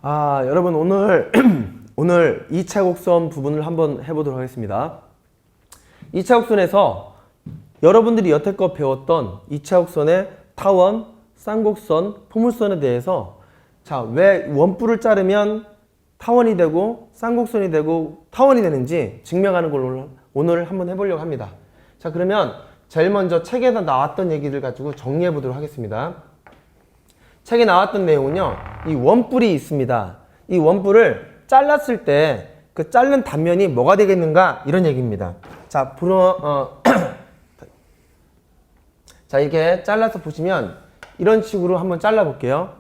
여러분 오늘 오늘 2차 곡선 부분을 한번 해보도록 하겠습니다. 2차 곡선에서 여러분들이 여태껏 배웠던 2차 곡선의 타원, 쌍곡선, 포물선에 대해서 왜 원뿔을 자르면 타원이 되고 쌍곡선이 되고 타원이 되는지 증명하는 걸로 오늘 한번 해보려고 합니다. 그러면 제일 먼저 책에서 나왔던 얘기를 가지고 정리해 보도록 하겠습니다. 책에 나왔던 내용은요, 이 원뿔이 있습니다. 이 원뿔을 잘랐을 때 그 자른 단면이 뭐가 되겠는가, 이런 얘기입니다. 이렇게 잘라서 보시면 이런 식으로 한번 잘라 볼게요.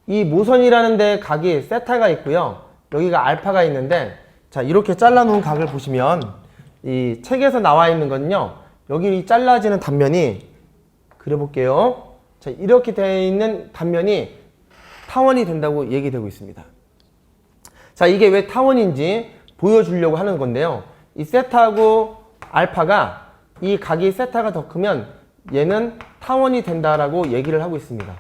이 모선이라는 데 각이 세타가 있고요, 여기가 알파가 있는데, 이렇게 잘라 놓은 각을 보시면 이 책에서 나와 있는 건요, 여기 잘라지는 단면이, 그려볼게요. 이렇게 되어 있는 단면이 타원이 된다고 얘기되고 있습니다. 이게 왜 타원인지 보여주려고 하는 건데요. 이 세타하고 알파가, 이 각이 세타가 더 크면 얘는 타원이 된다라고 얘기를 하고 있습니다.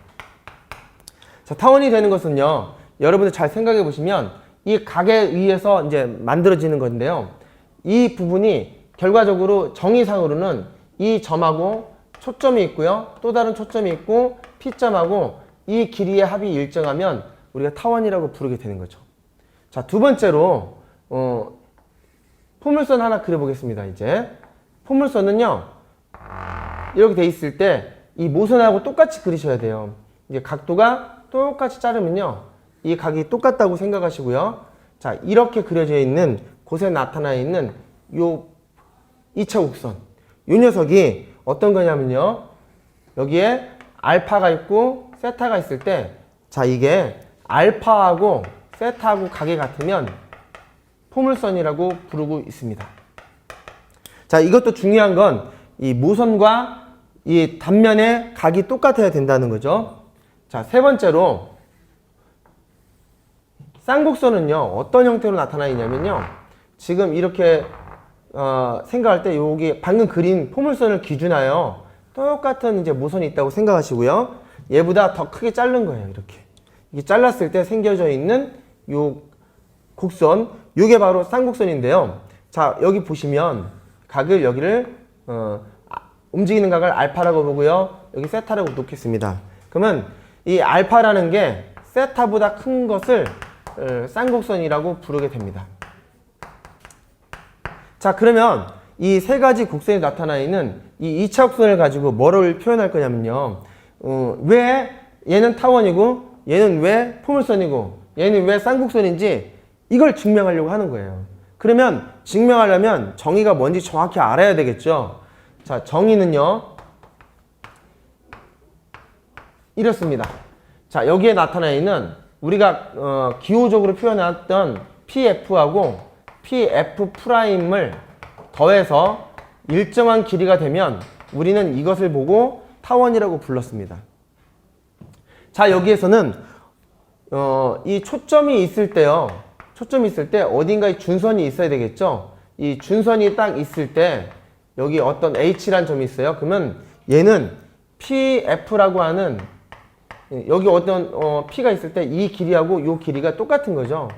타원이 되는 것은요, 여러분들 잘 생각해 보시면 이 각에 의해서 이제 만들어지는 건데요. 이 부분이 결과적으로 정의상으로는 이 점하고 초점이 있고요, 또 다른 초점이 있고 P점하고 이 길이의 합이 일정하면 우리가 타원이라고 부르게 되는 거죠. 두 번째로 포물선 하나 그려보겠습니다. 이제 포물선은요, 이렇게 돼 있을 때 이 모선하고 똑같이 그리셔야 돼요. 이제 각도가 똑같이 자르면요, 이 각이 똑같다고 생각하시고요. 이렇게 그려져 있는 곳에 나타나 있는 요 2차 곡선, 이 녀석이 어떤 거냐면요, 여기에 알파가 있고 세타가 있을 때, 이게 알파하고 세타하고 각이 같으면 포물선이라고 부르고 있습니다. 이것도 중요한 건 이 모선과 이 단면의 각이 똑같아야 된다는 거죠. 세 번째로 쌍곡선은요, 어떤 형태로 나타나 있냐면요, 지금 이렇게 생각할 때 여기 방금 그린 포물선을 기준하여 똑같은 이제 모선이 있다고 생각하시고요. 얘보다 더 크게 자른 거예요. 이렇게 잘랐을 때 생겨져 있는 요 곡선, 요게 바로 쌍곡선인데요. 여기 보시면 각을, 여기를 움직이는 각을 알파라고 보고요, 여기 세타라고 놓겠습니다. 그러면 이 알파라는 게 세타보다 큰 것을 쌍곡선이라고 부르게 됩니다. 그러면 이 세 가지 곡선이 나타나 있는 이 2차 곡선을 가지고 뭐를 표현할 거냐면요, 왜 얘는 타원이고 얘는 왜 포물선이고 얘는 왜 쌍곡선인지 이걸 증명하려고 하는 거예요. 그러면 증명하려면 정의가 뭔지 정확히 알아야 되겠죠. 정의는요, 이렇습니다. 여기에 나타나 있는 우리가 기호적으로 표현했던 PF하고 PF'을 더해서 일정한 길이가 되면 우리는 이것을 보고 타원이라고 불렀습니다. 여기에서는 이 초점이 있을 때요, 초점이 있을 때 어딘가에 준선이 있어야 되겠죠. 이 준선이 딱 있을 때 여기 어떤 H라는 점이 있어요. 그러면 얘는 PF라고 하는, 여기 어떤 P가 있을 때 이 길이하고 이 길이가 똑같은 거죠.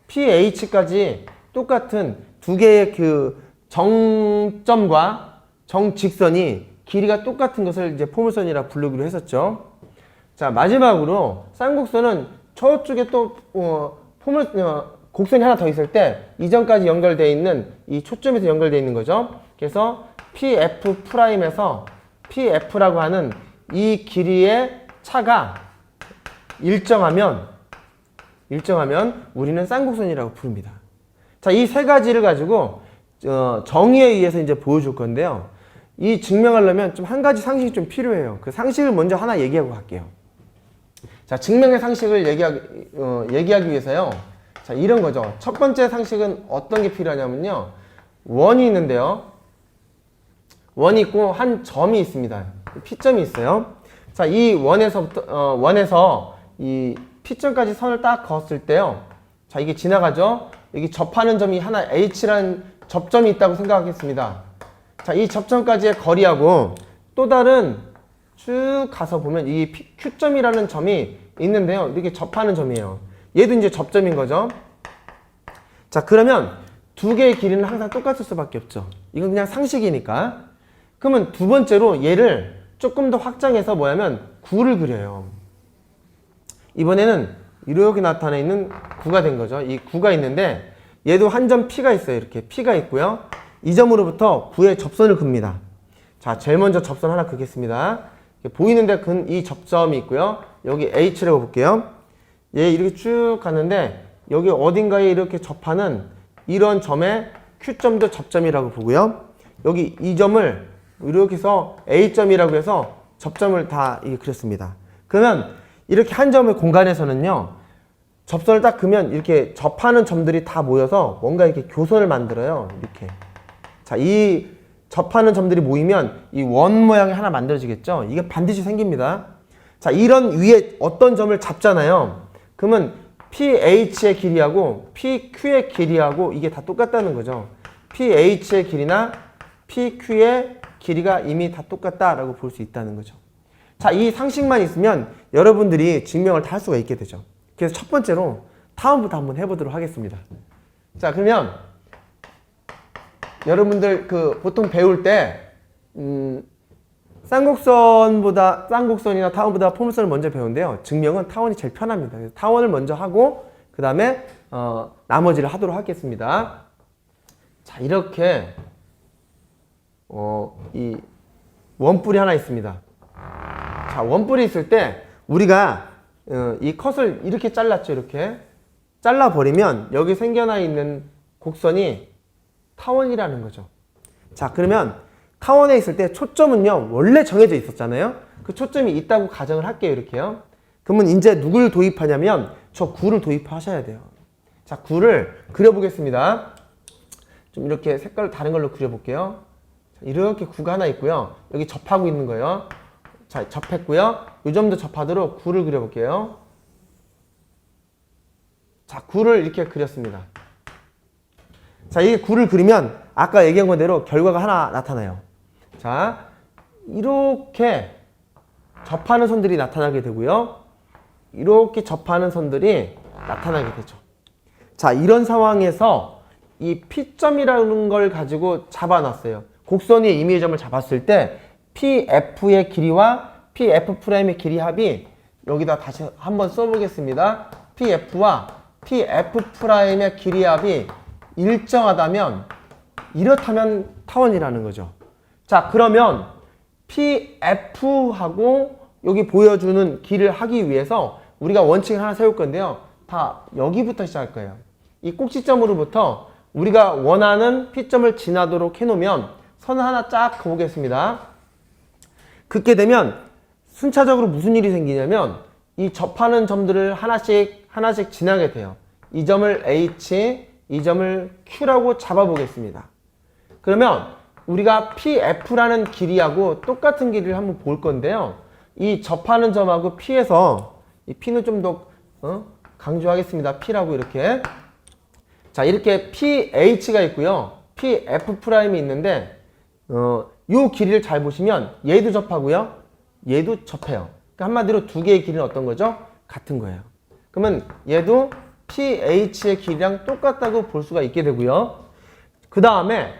PH까지 똑같은 두 개의 그 정점과 정직선이 길이가 똑같은 것을 이제 포물선이라 부르기로 했었죠. 마지막으로 쌍곡선은 저쪽에 또 곡선이 하나 더 있을 때 이전까지 연결되어 있는 이 초점에서 연결되어 있는 거죠. 그래서 PF'에서 PF라고 하는 이 길이의 차가 일정하면 우리는 쌍곡선이라고 부릅니다. 이 세 가지를 가지고 정의에 의해서 이제 보여줄 건데요. 이 증명하려면 좀 한 가지 상식이 좀 필요해요. 그 상식을 먼저 하나 얘기하고 갈게요. 증명의 상식을 얘기하기 위해서요, 이런 거죠. 첫 번째 상식은 어떤 게 필요하냐면요, 원이 있는데요, 원이 있고 한 점이 있습니다. P점이 있어요. 이 원에서 이 P점까지 선을 딱 그었을 때요, 이게 지나가죠. 여기 접하는 점이 하나 H라는 접점이 있다고 생각하겠습니다. 이 접점까지의 거리하고 또 다른 쭉 가서 보면 이 Q점이라는 점이 있는데요, 이렇게 접하는 점이에요. 얘도 이제 접점인 거죠. 자, 그러면 두 개의 길이는 항상 똑같을 수밖에 없죠. 이건 그냥 상식이니까. 그러면 두 번째로 얘를 조금 더 확장해서 뭐냐면 구를 그려요. 이번에는 이렇게 나타나 있는 구가 된 거죠. 이 구가 있는데 얘도 한 점 P가 있어요. 이렇게 P가 있고요. 이 점으로부터 구의 접선을 긋습니다. 자, 제일 먼저 접선 하나 그겠습니다. 보이는데 이 접점이 있고요. 여기 H라고 볼게요. 얘 이렇게 쭉 갔는데 여기 어딘가에 이렇게 접하는 이런 점에 Q점도 접점이라고 보고요. 여기 이 점을 이렇게 해서 A점이라고 해서 접점을 다 그렸습니다. 그러면 이렇게 한 점의 공간에서는요, 접선을 딱 그으면 이렇게 접하는 점들이 다 모여서 뭔가 이렇게 교선을 만들어요. 이렇게. 자, 이 접하는 점들이 모이면 이 원 모양이 하나 만들어지겠죠? 이게 반드시 생깁니다. 자, 이런 위에 어떤 점을 잡잖아요. 그러면 PH의 길이하고 PQ의 길이하고 이게 다 똑같다는 거죠. PH의 길이나 PQ의 길이가 이미 다 똑같다라고 볼 수 있다는 거죠. 자, 이 상식만 있으면 여러분들이 증명을 다 할 수가 있게 되죠. 그래서 첫 번째로 타원부터 한번 해보도록 하겠습니다. 자, 그러면 여러분들 보통 배울 때 쌍곡선이나 타원보다 포물선을 먼저 배우는데요. 증명은 타원이 제일 편합니다. 그래서 타원을 먼저 하고 그 다음에 나머지를 하도록 하겠습니다. 자, 이렇게 이 원뿔이 하나 있습니다. 자, 원뿔이 있을 때 우리가 이 컷을 이렇게 잘랐죠. 이렇게 잘라버리면 여기 생겨나 있는 곡선이 타원이라는 거죠. 자, 그러면 타원에 있을 때 초점은요, 원래 정해져 있었잖아요. 그 초점이 있다고 가정을 할게요. 이렇게요. 그러면 이제 누굴 도입하냐면 저 구를 도입하셔야 돼요. 자, 구를 그려보겠습니다. 좀 이렇게 색깔 다른 걸로 그려볼게요. 자, 이렇게 구가 하나 있고요. 여기 접하고 있는 거예요. 자, 접했고요. 이 점도 접하도록 구를 그려볼게요. 자, 구를 이렇게 그렸습니다. 자, 이 구를 그리면 아까 얘기한 거대로 결과가 하나 나타나요. 자, 이렇게 접하는 선들이 나타나게 되고요. 이렇게 접하는 선들이 나타나게 되죠. 자, 이런 상황에서 이 P점이라는 걸 가지고 잡아놨어요. 곡선의 임의의 점을 잡았을 때 PF의 길이와 PF'의 길이 합이 여기다 다시 한번 써보겠습니다. PF와 PF'의 길이 합이 일정하다면 이렇다면 타원이라는 거죠. 자, 그러면 PF하고 여기 보여주는 길을 하기 위해서 우리가 원칙을 하나 세울 건데요. 다 여기부터 시작할 거예요. 이 꼭지점으로부터 우리가 원하는 P점을 지나도록 해놓으면 선을 하나 쫙 그어보겠습니다. 긋게 되면 순차적으로 무슨 일이 생기냐면 이 접하는 점들을 하나씩 지나게 돼요. 이 점을 H, 이 점을 Q라고 잡아보겠습니다. 그러면 우리가 PF라는 길이하고 똑같은 길이를 한번 볼 건데요. 이 접하는 점하고 P에서 이 P는 좀 더 강조하겠습니다. P라고 이렇게. 자, 이렇게 PH가 있고요. PF'이 있는데 요 길이를 잘 보시면 얘도 접하고요. 얘도 접해요. 그러니까 한마디로 두 개의 길이는 어떤 거죠? 같은 거예요. 그러면 얘도 PH의 길이랑 똑같다고 볼 수가 있게 되고요. 그 다음에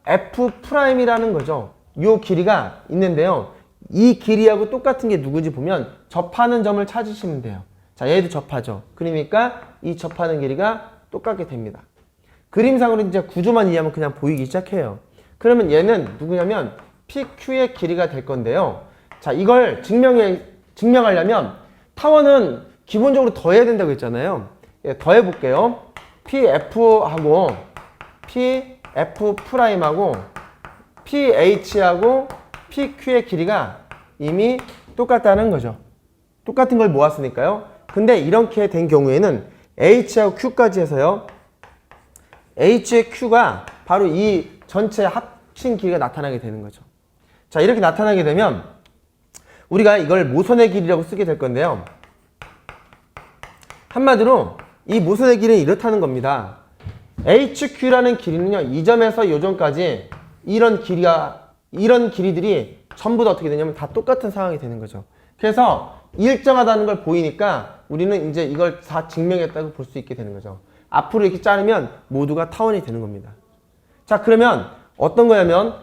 PF'이라는 거죠. 요 길이가 있는데요. 이 길이하고 똑같은 게 누구지 보면 접하는 점을 찾으시면 돼요. 자, 얘도 접하죠. 그러니까 이 접하는 길이가 똑같게 됩니다. 그림상으로 이제 구조만 이해하면 그냥 보이기 시작해요. 그러면 얘는 누구냐면 PQ의 길이가 될 건데요. 자, 이걸 증명하려면 타원은 기본적으로 더해야 된다고 했잖아요. 예, 더해 볼게요. PF하고 PF'하고 PH하고 PQ의 길이가 이미 똑같다는 거죠. 똑같은 걸 모았으니까요. 근데 이렇게 된 경우에는 H하고 Q까지 해서요. H의 Q가 바로 이 전체 합친 길이가 나타나게 되는 거죠. 자, 이렇게 나타나게 되면 우리가 이걸 모선의 길이라고 쓰게 될 건데요. 한마디로 이 모선의 길이는 이렇다는 겁니다. HQ라는 길이는요, 이 점에서 이 점까지 이런 길이들이 전부 다 어떻게 되냐면 다 똑같은 상황이 되는 거죠. 그래서 일정하다는 걸 보이니까 우리는 이제 이걸 다 증명했다고 볼 수 있게 되는 거죠. 앞으로 이렇게 자르면 모두가 타원이 되는 겁니다. 자, 그러면 어떤 거냐면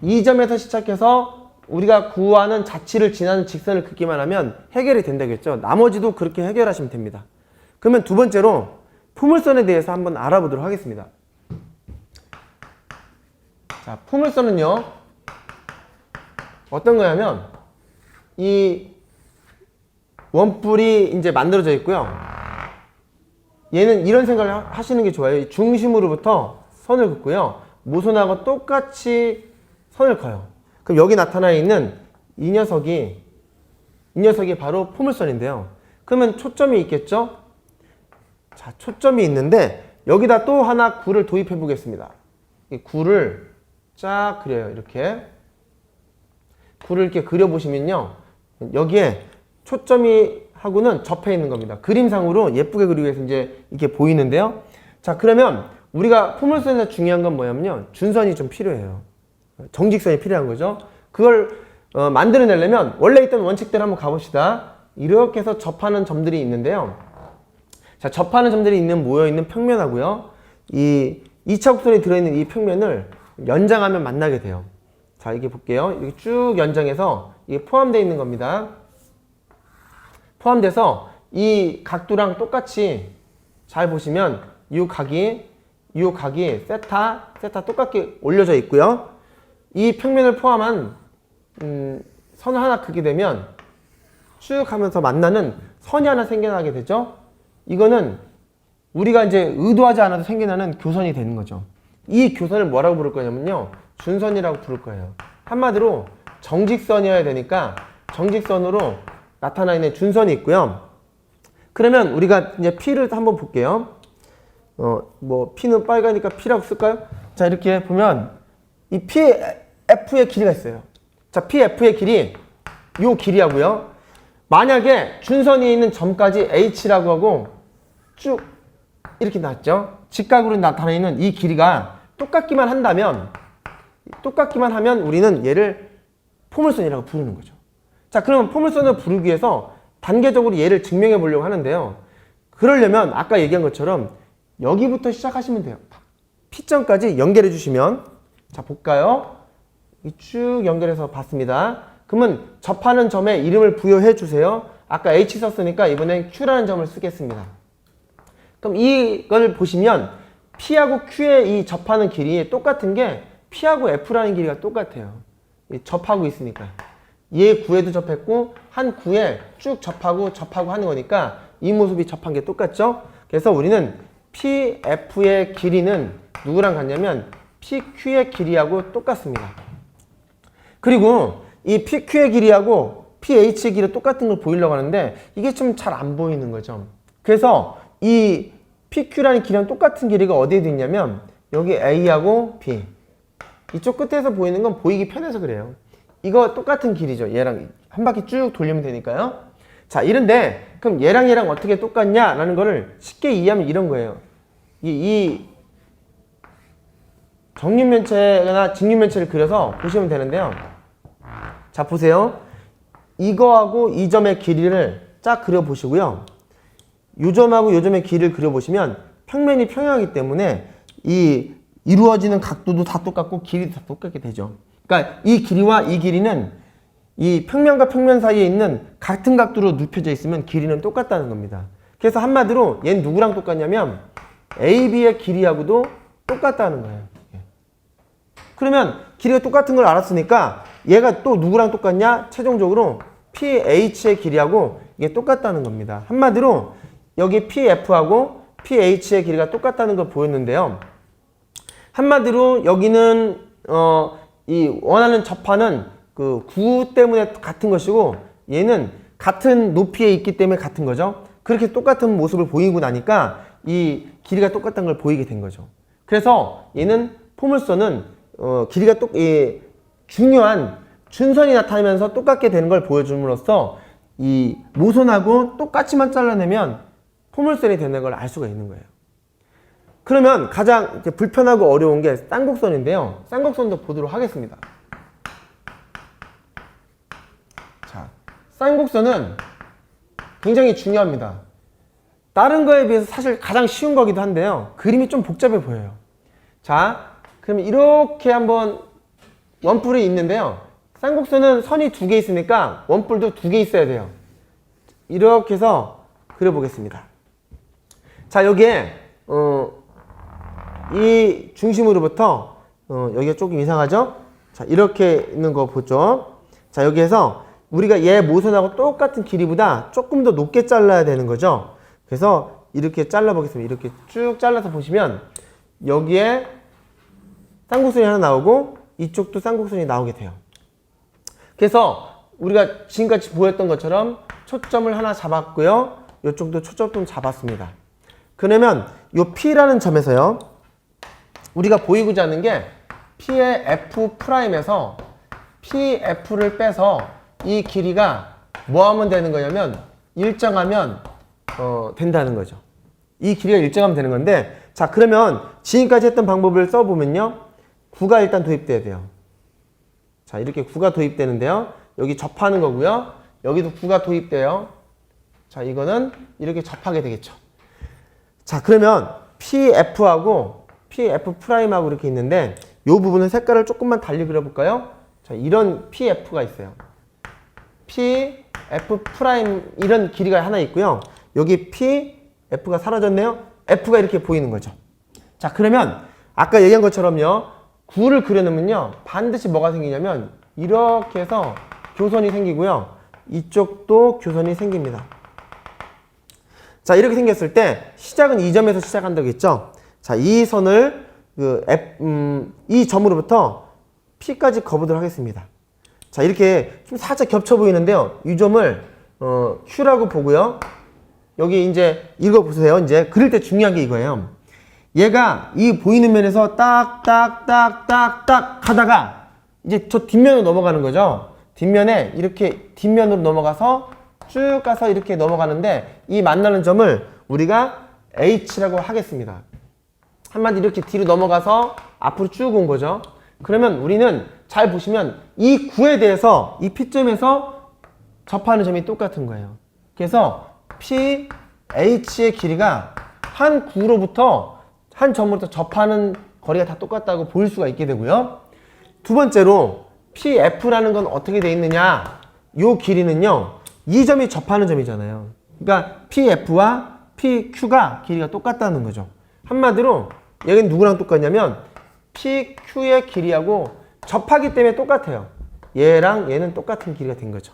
이 점에서 시작해서 우리가 구하는 자치를 지나는 직선을 긋기만 하면 해결이 된다겠죠. 나머지도 그렇게 해결하시면 됩니다. 그러면 두 번째로 포물선에 대해서 한번 알아보도록 하겠습니다. 자, 포물선은요, 어떤 거냐면 이 원뿔이 이제 만들어져 있고요. 얘는 이런 생각을 하시는 게 좋아요. 중심으로부터 선을 긋고요. 모선하고 똑같이 선을 커요. 그럼 여기 나타나 있는 이 녀석이 바로 포물선인데요. 그러면 초점이 있겠죠? 자, 초점이 있는데 여기다 또 하나 구를 도입해 보겠습니다. 이 구를 쫙 그려요. 이렇게 구를 이렇게 그려보시면요, 여기에 초점이 하고는 접해 있는 겁니다. 그림상으로 예쁘게 그리기 위해서 이제 이렇게 보이는데요. 자, 그러면 우리가 포물선에서 중요한 건 뭐냐면요, 준선이 좀 필요해요. 정직선이 필요한 거죠. 그걸 만들어내려면 원래 있던 원칙대로 한번 가봅시다. 이렇게 해서 접하는 점들이 있는데요. 자, 접하는 점들이 모여있는 평면하고요, 이 2차 곡선이 들어있는 이 평면을 연장하면 만나게 돼요. 자, 이게 볼게요. 이렇게 쭉 연장해서 이게 포함되어 있는 겁니다. 포함돼서 이 각도랑 똑같이 잘 보시면 이 각이 세타 똑같게 올려져 있고요. 이 평면을 포함한 선을 하나 그게 되면 쭉 하면서 만나는 선이 하나 생겨나게 되죠. 이거는 우리가 이제 의도하지 않아도 생겨나는 교선이 되는 거죠. 이 교선을 뭐라고 부를 거냐면요, 준선이라고 부를 거예요. 한마디로 정직선이어야 되니까 정직선으로 나타나 있는 준선이 있고요. 그러면 우리가 이제 P를 한번 볼게요. 뭐 P는 빨가니까 P라고 쓸까요? 자, 이렇게 보면 이 PF의 길이가 있어요. 자, PF의 길이 요 길이하고요. 만약에 준선이 있는 점까지 H라고 하고 쭉 이렇게 나왔죠. 직각으로 나타나 있는 이 길이가 똑같기만 하면 우리는 얘를 포물선이라고 부르는 거죠. 자, 그러면 포물선을 부르기 위해서 단계적으로 얘를 증명해 보려고 하는데요. 그러려면 아까 얘기한 것처럼 여기부터 시작하시면 돼요. P점까지 연결해 주시면, 자, 볼까요? 쭉 연결해서 봤습니다. 그러면 접하는 점에 이름을 부여해 주세요. 아까 H 썼으니까 이번엔 Q라는 점을 쓰겠습니다. 그럼 이걸 보시면 P하고 Q의 이 접하는 길이 똑같은 게 P하고 F라는 길이가 똑같아요. 접하고 있으니까. 얘 구에도 접했고 한 구에 쭉 접하고 하는 거니까 이 모습이 접한 게 똑같죠? 그래서 우리는 PF의 길이는 누구랑 같냐면 PQ의 길이하고 똑같습니다. 그리고 이 PQ의 길이하고 PH의 길이 똑같은 걸 보이려고 하는데 이게 좀 잘 안 보이는 거죠. 그래서 이 PQ라는 길이랑 똑같은 길이가 어디에 있냐면 여기 A하고 B, 이쪽 끝에서 보이는 건 보이기 편해서 그래요. 이거 똑같은 길이죠. 얘랑 한 바퀴 쭉 돌리면 되니까요. 자, 이런데 그럼 얘랑 어떻게 똑같냐라는 거를 쉽게 이해하면 이런 거예요. 이 정육면체나 직육면체를 그려서 보시면 되는데요. 자, 보세요. 이거하고 이 점의 길이를 쫙 그려보시고요. 요 점하고 요 점의 길이를 그려보시면 평면이 평행하기 때문에 이 이루어지는 각도도 다 똑같고 길이도 다 똑같게 되죠. 그러니까 이 길이와 이 길이는 이 평면과 평면 사이에 있는 같은 각도로 눕혀져 있으면 길이는 똑같다는 겁니다. 그래서 한마디로 얘는 누구랑 똑같냐면 AB의 길이하고도 똑같다는 거예요. 그러면 길이가 똑같은 걸 알았으니까 얘가 또 누구랑 똑같냐? 최종적으로 PH의 길이하고 이게 똑같다는 겁니다. 한마디로 여기 PF하고 PH의 길이가 똑같다는 걸 보였는데요. 한마디로 여기는 이 원하는 접하는 그 구 때문에 같은 것이고 얘는 같은 높이에 있기 때문에 같은 거죠. 그렇게 똑같은 모습을 보이고 나니까 이 길이가 똑같다는 걸 보이게 된 거죠. 그래서 얘는 포물선은 길이가 중요한 준선이 나타나면서 똑같게 되는 걸 보여줌으로써 이 모선하고 똑같이만 잘라내면 포물선이 되는 걸 알 수가 있는 거예요. 그러면 가장 이제 불편하고 어려운 게 쌍곡선인데요. 쌍곡선도 보도록 하겠습니다. 자, 쌍곡선은 굉장히 중요합니다. 다른 거에 비해서 사실 가장 쉬운 거기도 한데요. 그림이 좀 복잡해 보여요. 자, 그럼 이렇게 한번 원뿔이 있는데요. 쌍곡선은 선이 두 개 있으니까 원뿔도 두 개 있어야 돼요. 이렇게 해서 그려보겠습니다. 자, 여기에 이 중심으로부터 여기가 조금 이상하죠? 자, 이렇게 있는 거 보죠? 자, 여기에서 우리가 얘 모선하고 똑같은 길이보다 조금 더 높게 잘라야 되는 거죠? 그래서 이렇게 잘라 보겠습니다. 이렇게 쭉 잘라서 보시면 여기에 쌍곡선이 하나 나오고 이쪽도 쌍곡선이 나오게 돼요. 그래서 우리가 지금까지 보였던 것처럼 초점을 하나 잡았고요. 이쪽도 초점 좀 잡았습니다. 그러면 이 P라는 점에서요. 우리가 보이고자 하는 게 P의 F'에서 PF를 빼서 이 길이가 뭐 하면 되는 거냐면 일정하면 된다는 거죠. 이 길이가 일정하면 되는 건데, 자, 그러면 지금까지 했던 방법을 써보면요. 9가 일단 도입돼야 돼요. 자, 이렇게 9가 도입되는데요. 여기 접하는 거고요. 여기도 9가 도입돼요. 자, 이거는 이렇게 접하게 되겠죠. 자, 그러면 PF하고 PF'하고 이렇게 있는데 이 부분은 색깔을 조금만 달리 그려볼까요? 자, 이런 PF가 있어요. PF' 이런 길이가 하나 있고요. 여기 PF가 사라졌네요. F가 이렇게 보이는 거죠. 자, 그러면 아까 얘기한 것처럼요. 9를 그려놓으면요. 반드시 뭐가 생기냐면 이렇게 해서 교선이 생기고요. 이쪽도 교선이 생깁니다. 자, 이렇게 생겼을 때 시작은 이 점에서 시작한다고 했죠. 자, 이 선을 이 점으로부터 P까지 거보도록 하겠습니다. 자, 이렇게 좀 살짝 겹쳐 보이는데요. 이 점을 Q라고 보고요. 여기 이제 읽어보세요. 이제 그릴 때 중요한 게 이거예요. 얘가 이 보이는 면에서 딱 하다가 이제 저 뒷면으로 넘어가는 거죠. 뒷면에 이렇게 뒷면으로 넘어가서 쭉 가서 이렇게 넘어가는데 이 만나는 점을 우리가 H라고 하겠습니다. 한마디로 이렇게 뒤로 넘어가서 앞으로 쭉 온 거죠. 그러면 우리는 잘 보시면 이 9에 대해서 이 P점에서 접하는 점이 똑같은 거예요. 그래서 PH의 길이가 한 9로부터 한 점으로부터 접하는 거리가 다 똑같다고 보일 수가 있게 되고요. 두 번째로 PF라는 건 어떻게 돼 있느냐? 요 길이는요. 이 점이 접하는 점이잖아요. 그러니까 PF와 PQ가 길이가 똑같다는 거죠. 한마디로 여기는 누구랑 똑같냐면 PQ의 길이하고 접하기 때문에 똑같아요. 얘랑 얘는 똑같은 길이가 된 거죠.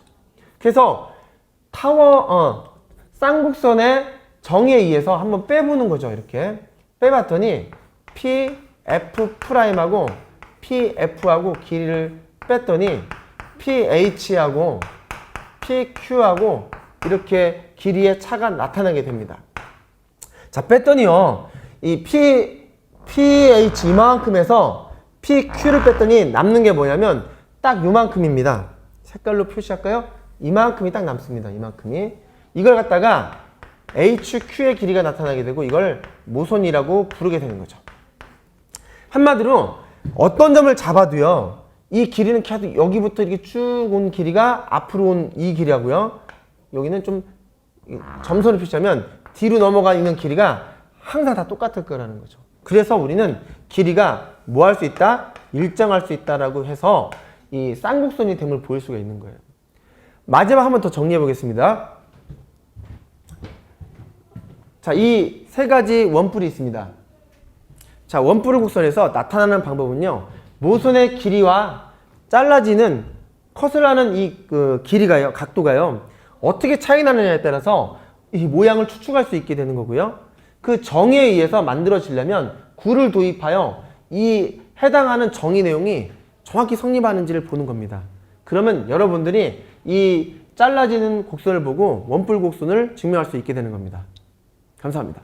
그래서 쌍곡선의 정의에 의해서 한번 빼보는 거죠. 이렇게 빼봤더니 PF'하고 PF하고 길이를 뺐더니 PH하고 PQ하고 이렇게 길이의 차가 나타나게 됩니다. 자, 뺐더니요. 이 PH 이만큼에서 PQ를 뺐더니 남는 게 뭐냐면 딱 요만큼입니다. 색깔로 표시할까요? 이만큼이 딱 남습니다. 이만큼이. 이걸 갖다가 HQ의 길이가 나타나게 되고 이걸 모선이라고 부르게 되는 거죠. 한마디로 어떤 점을 잡아도요. 이 길이는 계속 여기부터 이렇게 쭉 온 길이가 앞으로 온 이 길이하고요. 여기는 좀 점선을 표시하면 뒤로 넘어가 있는 길이가 항상 다 똑같을 거라는 거죠. 그래서 우리는 길이가 뭐 할 수 있다? 일정할 수 있다라고 해서 이 쌍곡선이 됨을 보일 수가 있는 거예요. 마지막 한 번 더 정리해 보겠습니다. 자, 이 세 가지 원뿔이 있습니다. 자, 원뿔 곡선에서 나타나는 방법은요. 모선의 길이와 잘라지는 컷을 하는 이 길이가요, 각도가요. 어떻게 차이 나느냐에 따라서 이 모양을 추측할 수 있게 되는 거고요. 그 정의에 의해서 만들어지려면 9를 도입하여 이 해당하는 정의 내용이 정확히 성립하는지를 보는 겁니다. 그러면 여러분들이 이 잘라지는 곡선을 보고 원뿔 곡선을 증명할 수 있게 되는 겁니다. 감사합니다.